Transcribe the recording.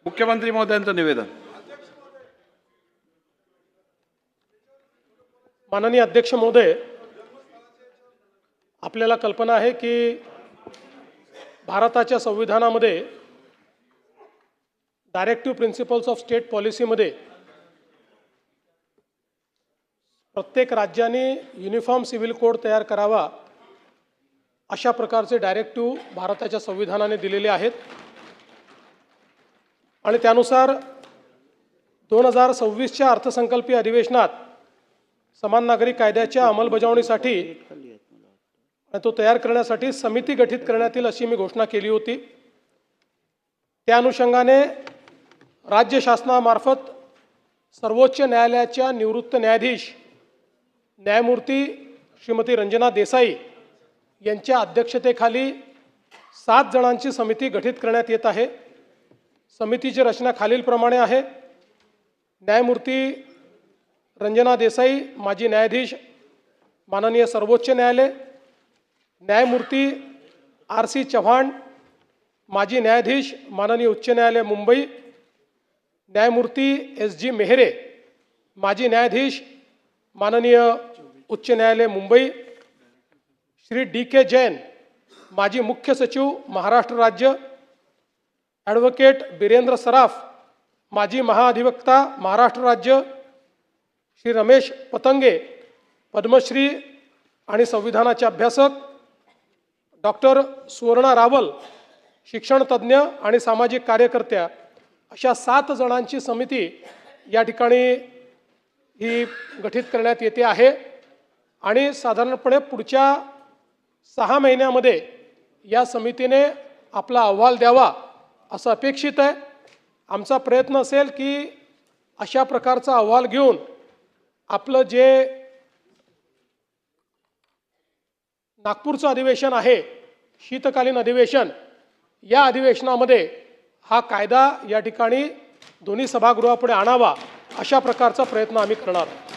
मुख्यमंत्री महोदयांचं निवेदन. माननीय अध्यक्ष महोदय, आपल्याला कल्पना आहे की भारताच्या संविधानामध्ये डायरेक्टिव्ह प्रिन्सिपल्स ऑफ स्टेट पॉलिसीमध्ये प्रत्येक राज्याने युनिफॉर्म सिव्हिल कोड तयार करावा अशा प्रकारचे डायरेक्टिव्ह भारताच्या संविधानाने दिलेले आहेत आणि त्यानुसार 2026च्या अर्थसंकल्पीय अधिवेशनात समान नागरी कायद्याच्या अंमलबजावणीसाठी तो तयार करण्यासाठी समिती गठीत करण्यात येईल अशी मी घोषणा केली होती. त्या अनुषंगाने राज्य शासनामार्फत सर्वोच्च न्यायालयाच्या निवृत्त न्यायाधीश न्यायमूर्ती श्रीमती रंजना देसाई यांच्या अध्यक्षतेखाली 7 जणांची समिती गठीत करण्यात येत आहे. समितीची रचना खालीलप्रमाणे आहे. न्यायमूर्ती रंजना देसाई, माजी न्यायाधीश माननीय सर्वोच्च न्यायालय, न्यायमूर्ती RC चव्हाण, माजी न्यायाधीश माननीय उच्च न्यायालय मुंबई, न्यायमूर्ती SG मेहरे, माजी न्यायाधीश माननीय उच्च न्यायालय मुंबई, श्री DK जैन, माजी मुख्य सचिव महाराष्ट्र राज्य, ॲडव्होकेट बिरेंद्र सराफ, माजी महाअधिवक्ता महाराष्ट्र राज्य, श्री रमेश पतंगे, पद्मश्री आणि संविधानाचे अभ्यासक, डॉक्टर सुवर्णा रावल, शिक्षणतज्ञ आणि सामाजिक कार्यकर्त्या, अशा 7 जणांची समिती या ठिकाणी ही गठीत करण्यात येते आहे आणि साधारणपणे पुढच्या 6 महिन्यामध्ये या समितीने आपला अहवाल द्यावा असं अपेक्षित आहे. आमचा प्रयत्न असेल की अशा प्रकारचा अहवाल घेऊन आपलं जे नागपूरचं अधिवेशन आहे, शीतकालीन अधिवेशन, या अधिवेशनामध्ये हा कायदा या ठिकाणी दोन्ही सभागृहापुढे आणावा अशा प्रकारचा प्रयत्न आम्ही करणार आहोत.